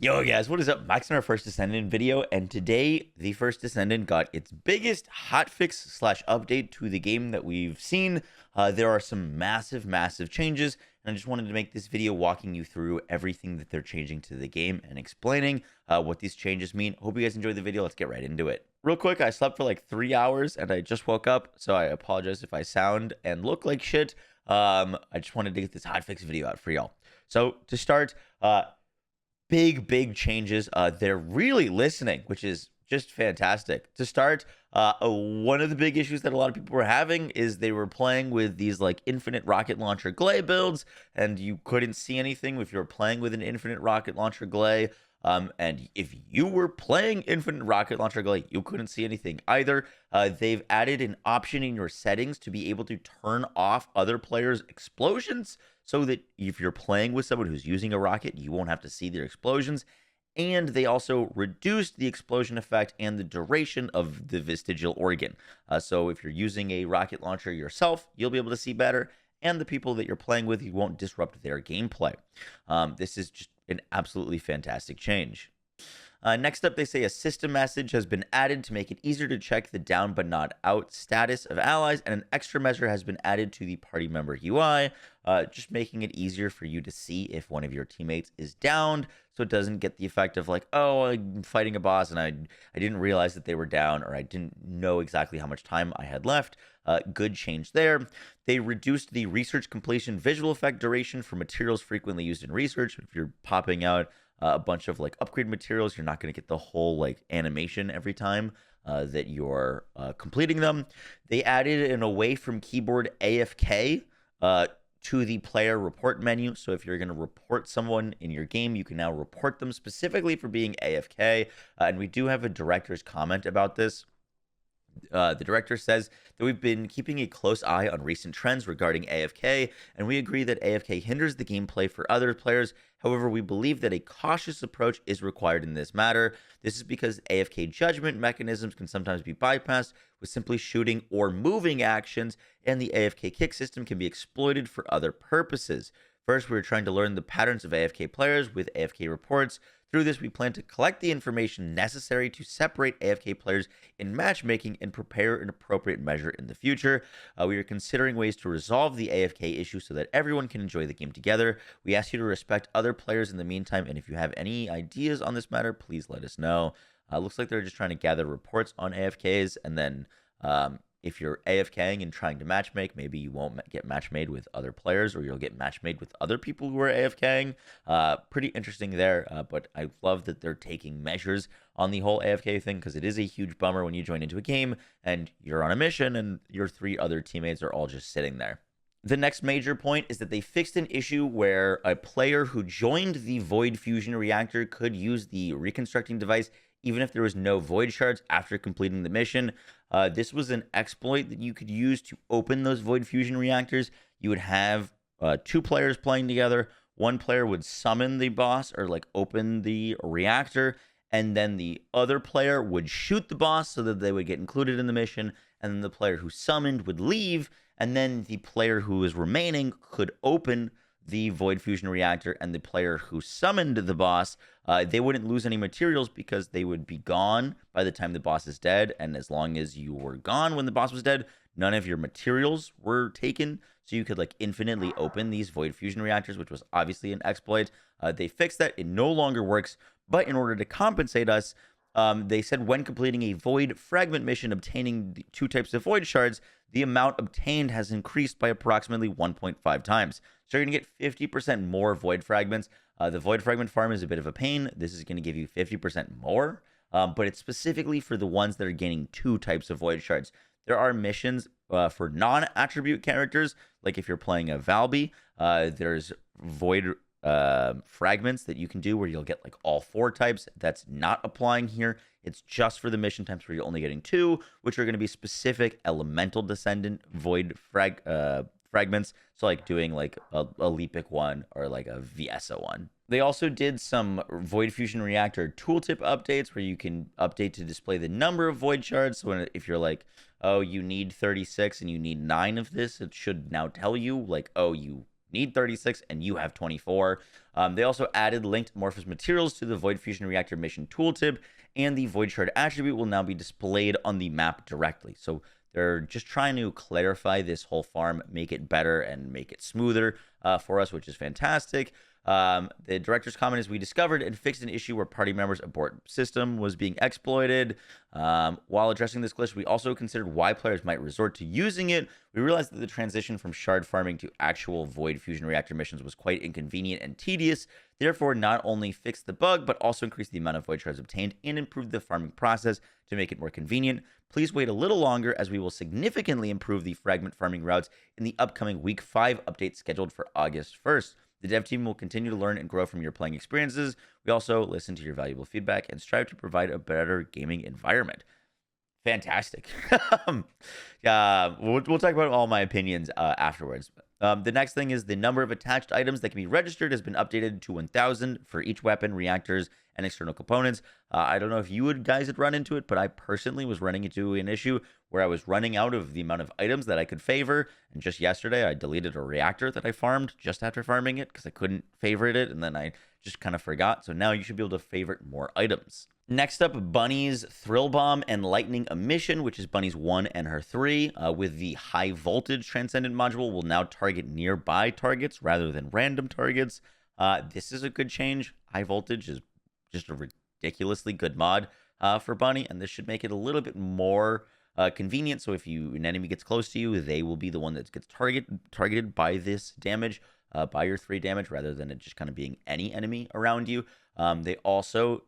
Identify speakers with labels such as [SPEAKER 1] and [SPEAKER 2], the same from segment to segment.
[SPEAKER 1] Yo guys, what is up? Max in our first Descendant video, and today the first Descendant got its biggest hotfix slash update to the game that we've seen. There are some massive changes, and I just wanted to make this video walking you through everything that they're changing to the game and explaining what these changes mean. Hope you guys enjoyed the video. Let's get right into it. Real quick, I slept for like 3 hours and I just woke up, so I apologize if I sound and look like shit. I just wanted to get this hotfix video out for y'all. So to start, big changes. They're really listening, which is just fantastic. To start, one of the big issues that a lot of people were having is they were playing with these like infinite rocket launcher glay builds, and you couldn't see anything if you were playing with an infinite rocket launcher glay. And if you were playing infinite rocket launcher glay, you couldn't see anything either. They've added an option in your settings to be able to turn off other players' explosions, so that if you're playing with someone who's using a rocket, you won't have to see their explosions. And they also reduced the explosion effect and the duration of the vestigial organ. So if you're using a rocket launcher yourself, you'll be able to see better, and the people that you're playing with, you won't disrupt their gameplay. This is just an absolutely fantastic change. Next up, they say a system message has been added to make it easier to check the down but not out status of allies, and an extra measure has been added to the party member UI, just making it easier for you to see if one of your teammates is downed, so it doesn't get the effect of like, oh, I'm fighting a boss and I didn't realize that they were down, or I didn't know exactly how much time I had left. Good change there. They reduced the research completion visual effect duration for materials frequently used in research. If you're popping out a bunch of like upgrade materials, you're not going to get the whole like animation every time that you're completing them. They added an away from keyboard AFK to the player report menu. So if you're going to report someone in your game, you can now report them specifically for being AFK. And we do have a director's comment about this. The director says that we've been keeping a close eye on recent trends regarding AFK, and we agree that AFK hinders the gameplay for other players. However, we believe that a cautious approach is required in this matter. This is because AFK judgment mechanisms can sometimes be bypassed with simply shooting or moving actions, and the AFK kick system can be exploited for other purposes. First, we're trying to learn the patterns of AFK players with AFK reports. Through this, we plan to collect the information necessary to separate AFK players in matchmaking and prepare an appropriate measure in the future. We are considering ways to resolve the AFK issue so that everyone can enjoy the game together. We ask you to respect other players in the meantime, and if you have any ideas on this matter, please let us know. Looks like they're just trying to gather reports on AFKs, and then if you're AFKing and trying to matchmake, maybe you won't get matchmade with other players, or you'll get matchmade with other people who are AFKing. Pretty interesting there, but I love that they're taking measures on the whole AFK thing, because it is a huge bummer when you join into a game and you're on a mission and your 3 other teammates are all just sitting there. The next major point is that they fixed an issue where a player who joined the Void Fusion Reactor could use the reconstructing device even if there was no void shards after completing the mission. This was an exploit that you could use to open those void fusion reactors. You would have 2 players playing together. One player would summon the boss or like open the reactor, and then the other player would shoot the boss so that they would get included in the mission, and then the player who summoned would leave, and then the player who is remaining could open the void fusion reactor, and the player who summoned the boss, they wouldn't lose any materials because they would be gone by the time the boss is dead. And as long as you were gone when the boss was dead, none of your materials were taken, so you could like infinitely open these void fusion reactors, which was obviously an exploit. They fixed that. It no longer works, but in order to compensate us, they said when completing a void fragment mission obtaining the 2 types of void shards, the amount obtained has increased by approximately 1.5 times. So you're going to get 50% more void fragments. The void fragment farm is a bit of a pain. This is going to give you 50% more, but it's specifically for the ones that are gaining 2 types of void shards. There are missions for non-attribute characters, like if you're playing a Valby, there's void fragments that you can do where you'll get like all 4 types. That's not applying here. It's just for the mission types where you're only getting 2, which are going to be specific elemental descendant void fragments. So like doing like a Leapic one or like a Viesa one. They also did some Void Fusion Reactor tooltip updates where you can update to display the number of void shards. So if you're like, oh, you need 36 and you need 9 of this, it should now tell you like, oh, you need 36 and you have 24. They also added linked amorphous materials to the Void Fusion Reactor mission tooltip, and the Void Shard attribute will now be displayed on the map directly. So they're just trying to clarify this whole farm, make it better and make it smoother for us, which is fantastic. The director's comment is, we discovered and fixed an issue where party members' abort system was being exploited. While addressing this glitch, we also considered why players might resort to using it. We realized that the transition from shard farming to actual Void Fusion Reactor missions was quite inconvenient and tedious. Therefore, not only fixed the bug, but also increased the amount of Void Shards obtained and improved the farming process to make it more convenient. Please wait a little longer, as we will significantly improve the fragment farming routes in the upcoming Week 5 update scheduled for August 1st. The dev team will continue to learn and grow from your playing experiences. We also listen to your valuable feedback and strive to provide a better gaming environment. Fantastic. We'll talk about all my opinions afterwards. The next thing is the number of attached items that can be registered has been updated to 1,000 for each weapon, reactors, and external components. I don't know if you guys had run into it, but I personally was running into an issue where I was running out of the amount of items that I could favor. And just yesterday, I deleted a reactor that I farmed just after farming it because I couldn't favorite it, and then I just kind of forgot. So now you should be able to favorite more items. Next up, Bunny's Thrill Bomb and Lightning Emission, which is Bunny's 1 and her 3, with the high voltage Transcendent module, will now target nearby targets rather than random targets. This is a good change. High voltage is just a ridiculously good mod for Bunny, and this should make it a little bit more convenient. So if an enemy gets close to you, they will be the one that gets targeted by this damage, by your 3 damage, rather than it just kind of being any enemy around you. They also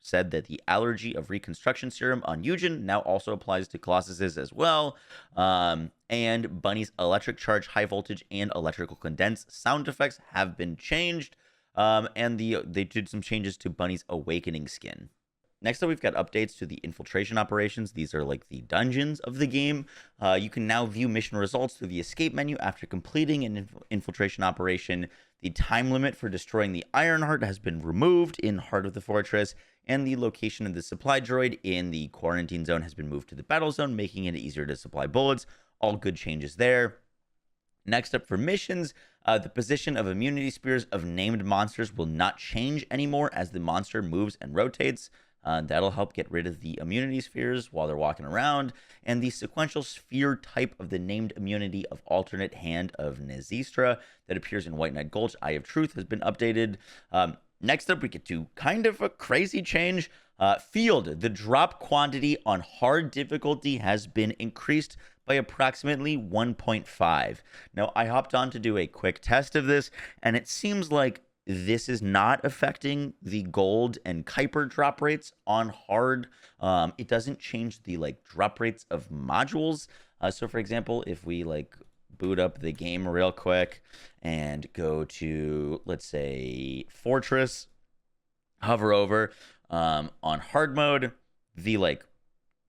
[SPEAKER 1] said that the allergy of reconstruction serum on Eugen now also applies to Colossuses as well. And Bunny's electric charge, high voltage, and electrical condense sound effects have been changed. And they did some changes to Bunny's awakening skin. Next up, we've got updates to the infiltration operations. These are like the dungeons of the game. You can now view mission results through the escape menu after completing an infiltration operation. The time limit for destroying the Ironheart has been removed in Heart of the Fortress, and the location of the supply droid in the quarantine zone has been moved to the battle zone, making it easier to supply bullets. All good changes there. Next up for missions, the position of immunity spears of named monsters will not change anymore as the monster moves and rotates. That'll help get rid of the immunity spheres while they're walking around. And the sequential sphere type of the named immunity of alternate hand of Nazistra that appears in White Knight Gulch, Eye of Truth, has been updated. Next up, we get to kind of a crazy change. Field, the drop quantity on hard difficulty has been increased by approximately 1.5. Now, I hopped on to do a quick test of this, and it seems like this is not affecting the gold and Kuiper drop rates on hard. It doesn't change the drop rates of modules. So for example, if we boot up the game real quick and go to, let's say, Fortress, hover over on hard mode, the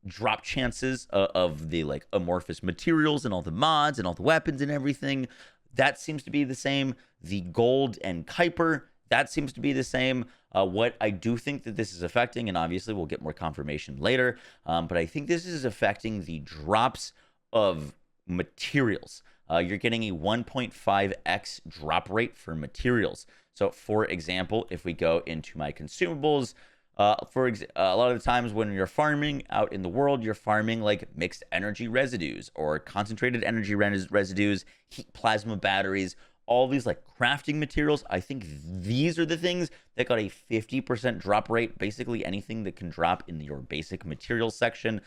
[SPEAKER 1] drop chances of the amorphous materials and all the mods and all the weapons and everything, that seems to be the same. The gold and Kuiper, that seems to be the same. What I do think that this is affecting, and obviously we'll get more confirmation later, but I think this is affecting the drops of materials. You're getting a 1.5x drop rate for materials. So for example, if we go into my consumables, a lot of the times when you're farming out in the world, you're farming mixed energy residues or concentrated energy residues, heat plasma batteries, all these crafting materials. I think these are the things that got a 50% drop rate. Basically anything that can drop in your basic materials section.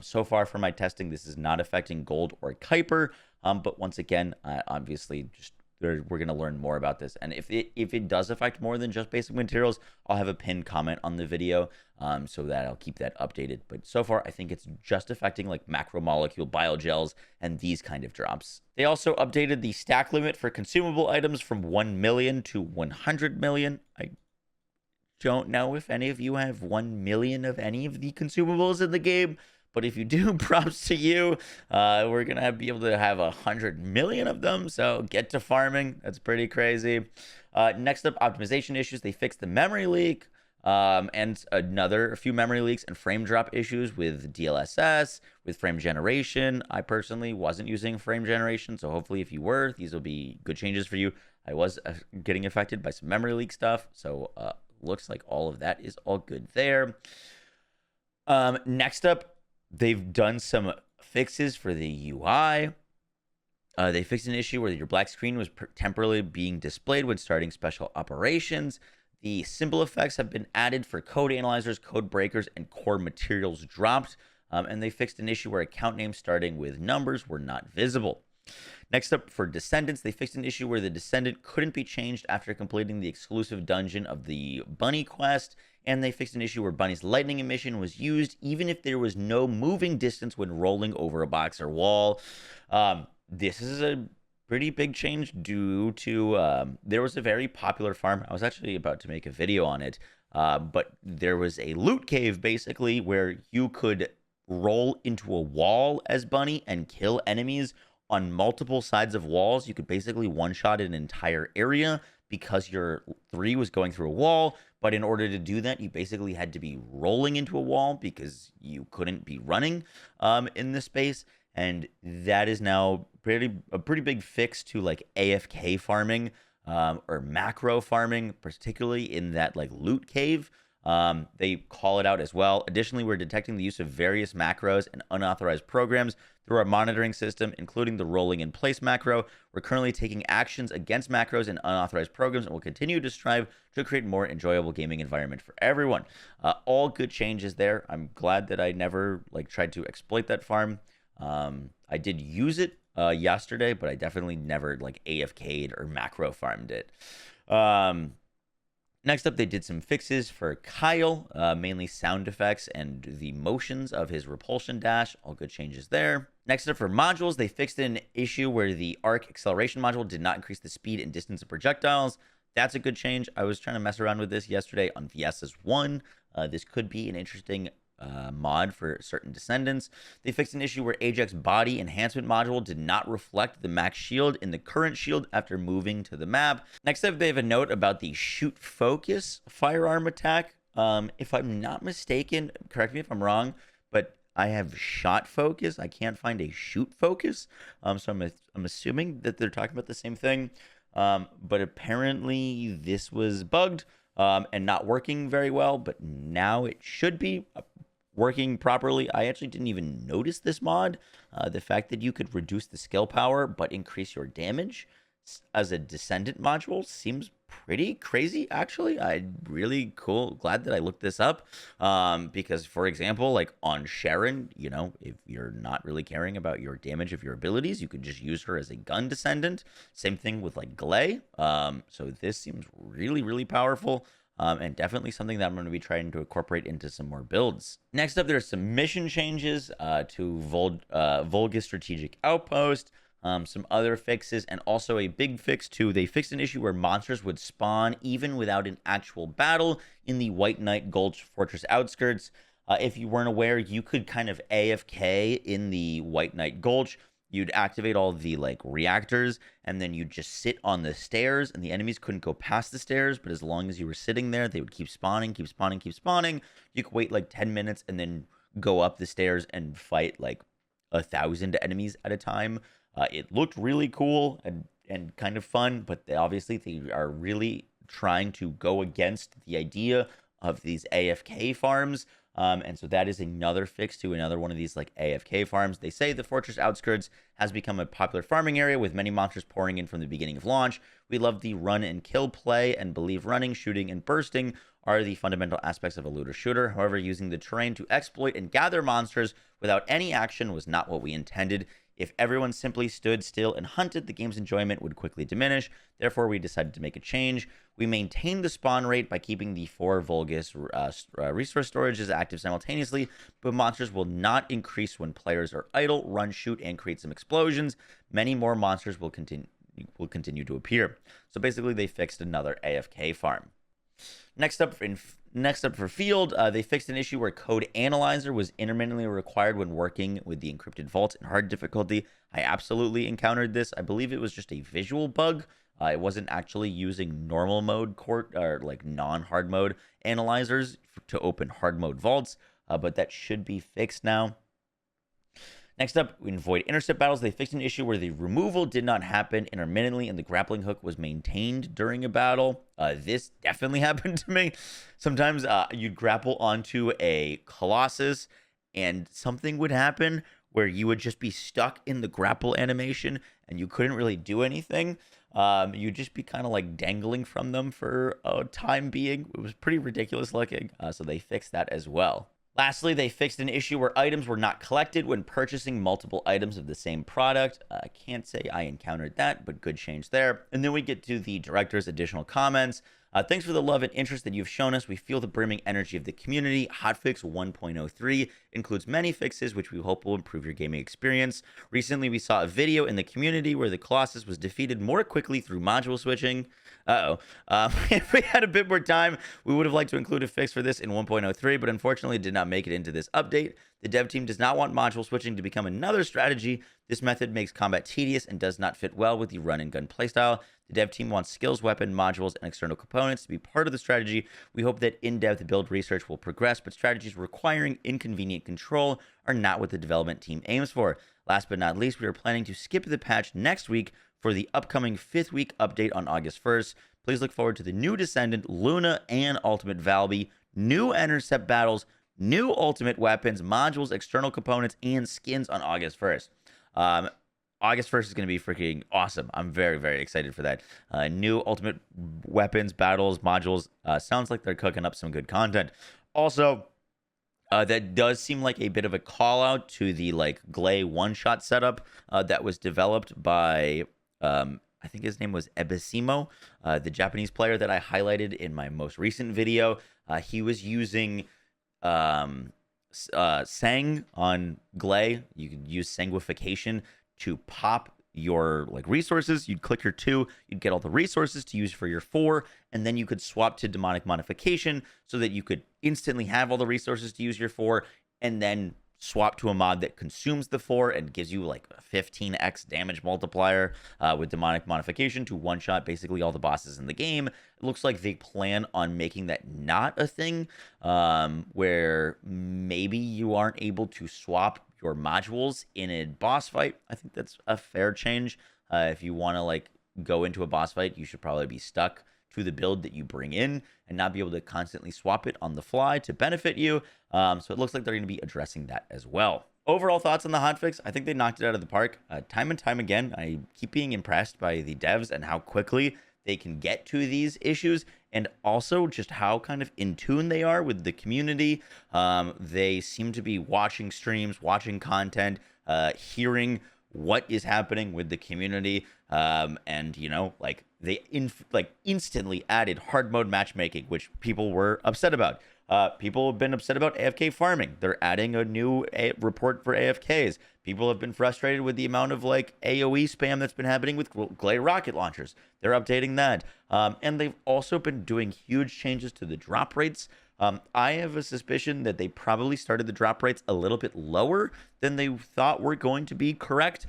[SPEAKER 1] So far from my testing, this is not affecting gold or Kuiper. But once again, obviously we're going to learn more about this. And if it does affect more than just basic materials, I'll have a pinned comment on the video so that I'll keep that updated. But so far, I think it's just affecting macromolecule biogels and these kind of drops. They also updated the stack limit for consumable items from 1 million to 100 million. I don't know if any of you have 1 million of any of the consumables in the game. But if you do, props to you. We're going to be able to have 100 million of them. So get to farming. That's pretty crazy. Next up, optimization issues. They fixed the memory leak. And a few memory leaks and frame drop issues with DLSS, with frame generation. I personally wasn't using frame generation, so hopefully if you were, these will be good changes for you. I was getting affected by some memory leak stuff, so looks like all of that is all good there. Next up, they've done some fixes for the UI. They fixed an issue where your black screen was temporarily being displayed when starting special operations. The symbol effects have been added for code analyzers, code breakers, and core materials dropped. And they fixed an issue where account names starting with numbers were not visible. Next up, for Descendants, they fixed an issue where the Descendant couldn't be changed after completing the exclusive dungeon of the Bunny quest, and they fixed an issue where Bunny's lightning emission was used even if there was no moving distance when rolling over a box or wall. This is a pretty big change due to there was a very popular farm. I was actually about to make a video on it, but there was a loot cave basically where you could roll into a wall as Bunny and kill enemies on multiple sides of walls. You could basically one-shot an entire area because your 3 was going through a wall. But in order to do that, you basically had to be rolling into a wall because you couldn't be running in this space. And that is now a pretty big fix to like AFK farming or macro farming, particularly in that like loot cave. They call it out as well. Additionally, we're detecting the use of various macros and unauthorized programs through our monitoring system, including the rolling in place macro. We're currently taking actions against macros and unauthorized programs and will continue to strive to create a more enjoyable gaming environment for everyone. All good changes there. I'm glad that I never like tried to exploit that farm. I did use it yesterday, but I definitely never like AFK'd or macro farmed it. Next up, they did some fixes for Kyle, mainly sound effects and the motions of his repulsion dash. All good changes there. Next up, for modules, they fixed an issue where the arc acceleration module did not increase the speed and distance of projectiles. That's a good change. I was trying to mess around with this yesterday on VSS1. This could be an interesting mod for certain Descendants. They fixed an issue where Ajax body enhancement module did not reflect the max shield in the current shield after moving to the map. Next up, they have a note about the shoot focus firearm attack. If I'm not mistaken, correct me if I'm wrong, but I have shot focus. I can't find a shoot focus. So I'm assuming that they're talking about the same thing. But apparently this was bugged and not working very well, but now it should be working properly. I actually didn't even notice this mod. The fact that you could reduce the skill power but increase your damage as a Descendant module seems pretty crazy, actually. I'm really glad that I looked this up, because, for example, like on Sharon, you know, if you're not really caring about your damage of your abilities, you could just use her as a gun Descendant. Same thing with like Glay. So this seems really, really powerful. And definitely something that I'm going to be trying to incorporate into some more builds. Next up, there's some mission changes to Volga Strategic Outpost, some other fixes, and also a big fix too. They fixed an issue where monsters would spawn even without an actual battle in the White Knight Gulch Fortress outskirts. If you weren't aware, you could kind of AFK in the White Knight Gulch. You'd activate all the like reactors, and then you'd just sit on the stairs, and the enemies couldn't go past the stairs. But as long as you were sitting there, they would keep spawning, keep spawning, keep spawning. You could wait like 10 minutes and then go up the stairs and fight like 1,000 enemies at a time. It looked really cool and kind of fun, but they are really trying to go against the idea of these AFK farms. And so that is another fix to another one of these like AFK farms. They say the fortress outskirts has become a popular farming area with many monsters pouring in from the beginning of launch. We love the run and kill play and believe running, shooting, and bursting are the fundamental aspects of a looter shooter. However, using the terrain to exploit and gather monsters without any action was not what we intended. If everyone simply stood still and hunted, the game's enjoyment would quickly diminish. Therefore, we decided to make a change. We maintained the spawn rate by keeping the 4 Vulgus resource storages active simultaneously, but monsters will not increase when players are idle, run, shoot, and create some explosions. Many more monsters will continue to appear. So basically, they fixed another AFK farm. Next up for field, they fixed an issue where code analyzer was intermittently required when working with the encrypted vault in hard difficulty. I absolutely encountered this. I believe it was just a visual bug, It wasn't actually using normal mode court or like non-hard mode analyzers to open hard mode vaults, but that should be fixed now. Next up, we avoid intercept battles. They fixed an issue where the removal did not happen intermittently and the grappling hook was maintained during a battle. This definitely happened to me. Sometimes you'd grapple onto a Colossus and something would happen where you would just be stuck in the grapple animation and you couldn't really do anything. You'd just be kind of like dangling from them for a time being. It was pretty ridiculous looking, so they fixed that as well. Lastly, they fixed an issue where items were not collected when purchasing multiple items of the same product. I can't say I encountered that, but good change there. And then we get to the director's additional comments. Thanks for the love and interest that you've shown us. We feel the brimming energy of the community. Hotfix 1.03 includes many fixes, which we hope will improve your gaming experience. Recently, we saw a video in the community where the Colossus was defeated more quickly through module switching. If we had a bit more time, we would have liked to include a fix for this in 1.03, but unfortunately it did not make it into this update. The dev team does not want module switching to become another strategy. This method makes combat tedious and does not fit well with the run and gun playstyle. The dev team wants skills, weapon, modules, and external components to be part of the strategy. We hope that in-depth build research will progress, but strategies requiring inconvenient control are not what the development team aims for. Last but not least, we are planning to skip the patch next week for the upcoming 5th week update on August 1st. Please look forward to the new Descendant, Luna, and Ultimate Valby, new intercept battles, new ultimate weapons, modules, external components, and skins on August 1st. August 1st is going to be freaking awesome. I'm very, very excited for that. New ultimate weapons, battles, modules. Sounds like they're cooking up some good content. Also, that does seem like a bit of a call out to the like Glay one-shot setup that was developed by, I think his name was Ebisimo, the Japanese player that I highlighted in my most recent video. He was using Sang on Glay. You could use sanguification to pop your like resources. You'd click your 2, you'd get all the resources to use for your 4, and then you could swap to demonic modification so that you could instantly have all the resources to use your 4, and then swap to a mod that consumes the 4 and gives you like a 15x damage multiplier with demonic modification to one-shot basically all the bosses in the game. It looks like they plan on making that not a thing, where maybe you aren't able to swap your modules in a boss fight. I think that's a fair change. If you want to like go into a boss fight, you should probably be stuck to the build that you bring in and not be able to constantly swap it on the fly to benefit you. So it looks like they're going to be addressing that as well. Overall thoughts on the hotfix? I think they knocked it out of the park. Time and time again, I keep being impressed by the devs and how quickly they can get to these issues, and also just how kind of in tune they are with the community. They seem to be watching streams, watching content, hearing what is happening with the community, and you know, like they instantly added hard mode matchmaking, which people were upset about. People have been upset about AFK farming. They're adding a new report for AFKs. People have been frustrated with the amount of like AoE spam that's been happening with Glay rocket launchers. They're updating that. And they've also been doing huge changes to the drop rates. I have a suspicion that they probably started the drop rates a little bit lower than they thought were going to be correct,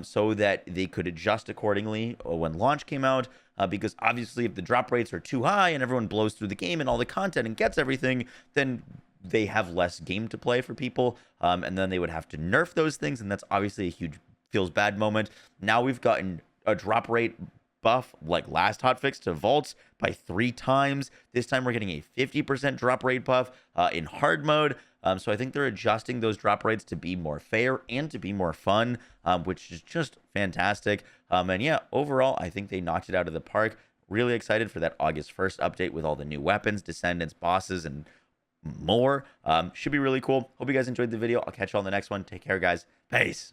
[SPEAKER 1] so that they could adjust accordingly when launch came out. Because obviously if the drop rates are too high and everyone blows through the game and all the content and gets everything, then they have less game to play for people, and then they would have to nerf those things, and that's obviously a huge feels bad moment. Now we've gotten a drop rate buff like last hotfix to vaults by 3 times. This time we're getting a 50% drop rate buff in hard mode. So I think they're adjusting those drop rates to be more fair and to be more fun, which is just fantastic. And yeah, overall, I think they knocked it out of the park. Really excited for that August 1st update with all the new weapons, descendants, bosses, and more. Should be really cool. Hope you guys enjoyed the video. I'll catch you on the next one. Take care, guys. Peace.